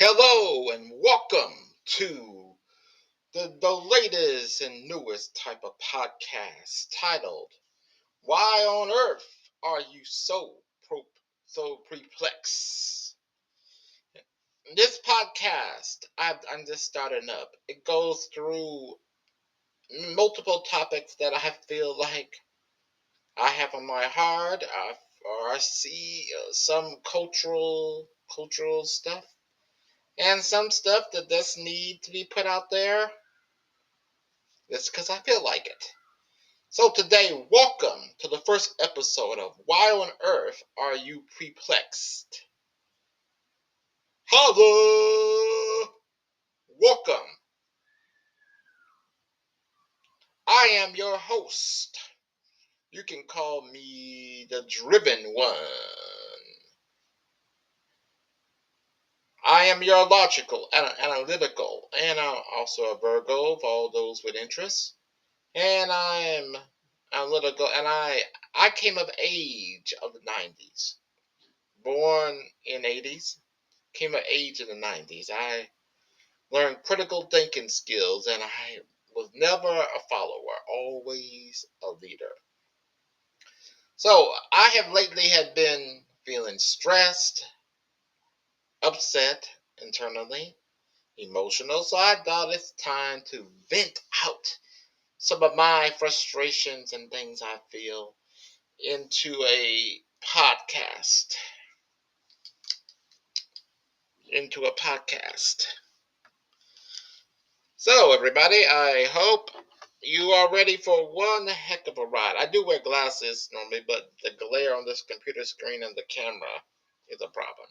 Hello and welcome to the latest and newest type of podcast titled "Why on Earth Are You So Perplexed?" This podcast I'm just starting up. It goes through multiple topics that I feel like I have on my heart, or I see some cultural stuff and some stuff that does need to be put out there. It's because I feel like it. So today, welcome to the first episode of Why on Earth Are You Perplexed? Holla! Welcome. I am your host. You can call me the Driven One. I am your logical, analytical, and I'm also a Virgo for all those with interest. And I'm analytical, and I came of age of the 90s. Born in 80s, came of age in the 90s. I learned critical thinking skills, and I was never a follower, always a leader. So I have lately had been feeling stressed, upset internally, emotional. So I thought it's time to vent out some of my frustrations and things I feel into a podcast. Into a podcast. So, everybody, I hope you are ready for one heck of a ride. I do wear glasses normally, but the glare on this computer screen and the camera is a problem.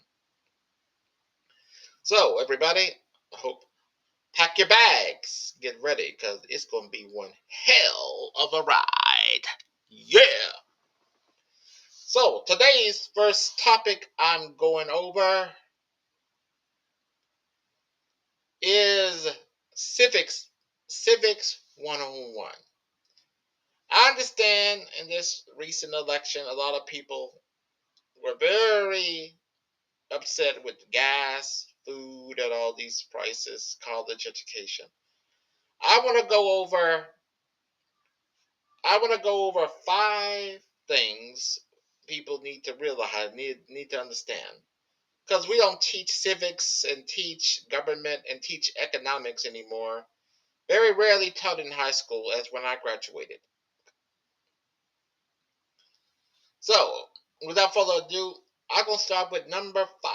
So, everybody, I hope pack your bags, get ready, because it's going to be one hell of a ride. Yeah! So, today's first topic I'm going over is Civics 101. I understand in this recent election, a lot of people were very upset with gas, food, and all these prices, college education. I want to go over. I want to go over 5 things people need to realize, need to understand, because we don't teach civics and teach government and teach economics anymore. Very rarely taught in high school, as when I graduated. So, without further ado, I'm going to start with number 5.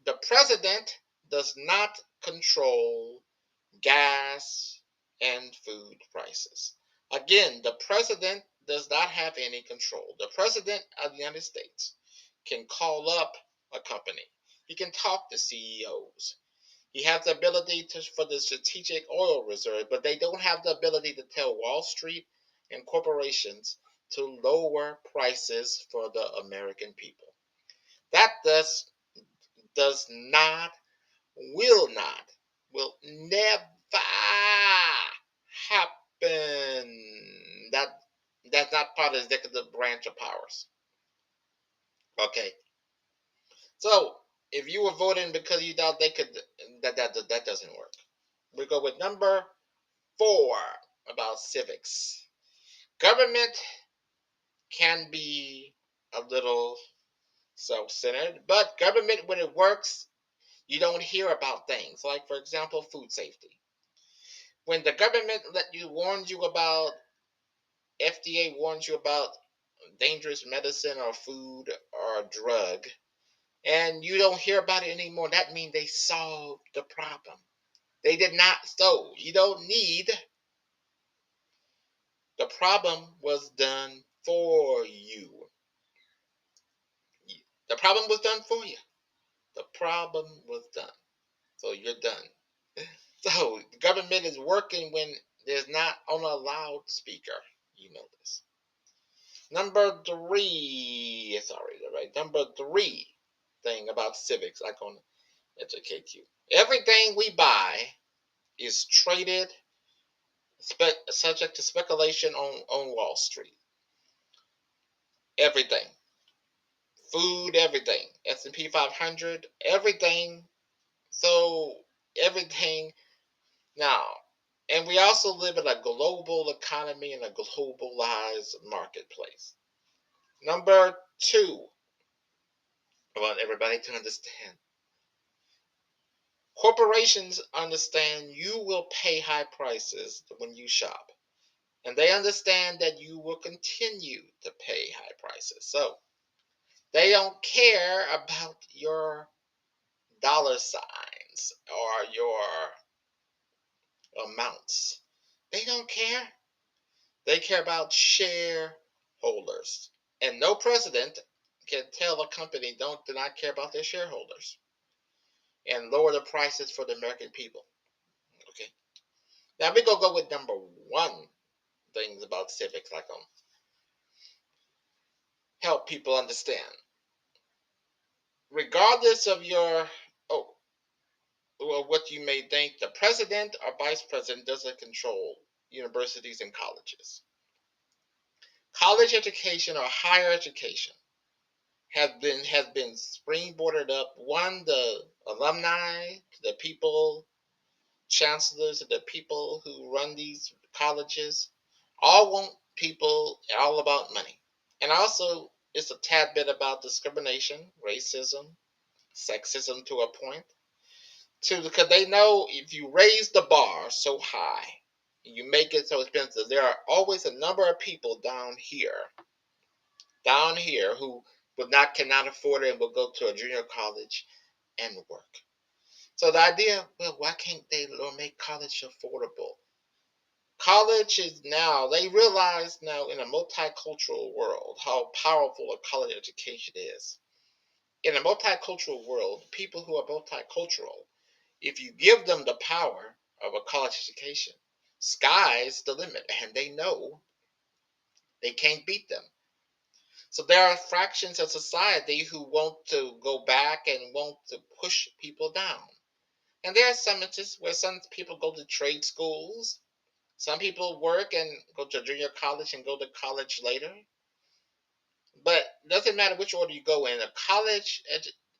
The president does not control gas and food prices. Again, the president does not have any control. The president of the United States can call up a company. He can talk to CEOs. He has the ability for the strategic oil reserve, but they don't have the ability to tell Wall Street and corporations to lower prices for the American people. That does not, will never happen. That's not part of the executive branch of powers. Okay, so if you were voting because you thought they could, that doesn't work. We go with number 4 about civics. Government can be a little self-centered, but government, when it works, you don't hear about things like, for example, food safety. When the government warns you about, FDA warns you about dangerous medicine or food or drug, and you don't hear about it anymore, that means they solved the problem. They did not. So you don't need. The problem was done for you. The problem was done for you. The problem was done. So you're done. So the government is working when there's not on a loudspeaker. You know this. Number 3. Sorry, right. Number 3 thing about civics I'm going to educate you. Everything we buy is traded, subject to speculation on Wall Street. Everything. Food, everything. S&P 500, everything So everything now, and we also live in a global economy and a globalized marketplace. Number two, I want everybody to understand. Corporations understand you will pay high prices when you shop. And they understand that you will continue to pay high prices. So they don't care about your dollar signs or your amounts. They don't care. They care about shareholders. And no president can tell a company do not care about their shareholders and lower the prices for the American people. Okay. Now we're gonna go with number one things about civics, like help people understand. Regardless of your oh well, what you may think, the president or vice president doesn't control universities and colleges. College education or higher education has been springboarded up. One, the alumni, the people, chancellors, the people who run these colleges, all want people all about money. And also, it's a tad bit about discrimination, racism, sexism to a point. Too, because they know if you raise the bar so high, you make it so expensive, there are always a number of people down here who cannot afford it and will go to a junior college and work. So the idea, well, why can't they make college affordable? College is now, they realize now in a multicultural world how powerful a college education is. In a multicultural world, people who are multicultural, if you give them the power of a college education, sky's the limit, and they know they can't beat them. So there are fractions of society who want to go back and want to push people down. And there are some instances where some people go to trade schools, some people work and go to junior college and go to college later. But it doesn't matter which order you go in.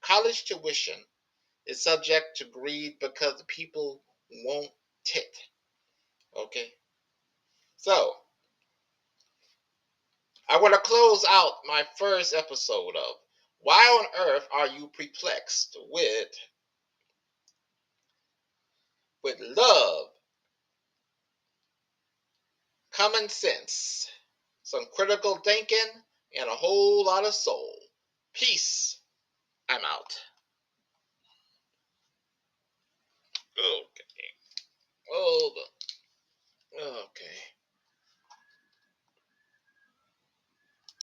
College tuition is subject to greed because people won't it. Okay, so I want to close out my first episode of Why on Earth Are You Perplexed with love, common sense, some critical thinking, and a whole lot of soul. Peace. I'm out.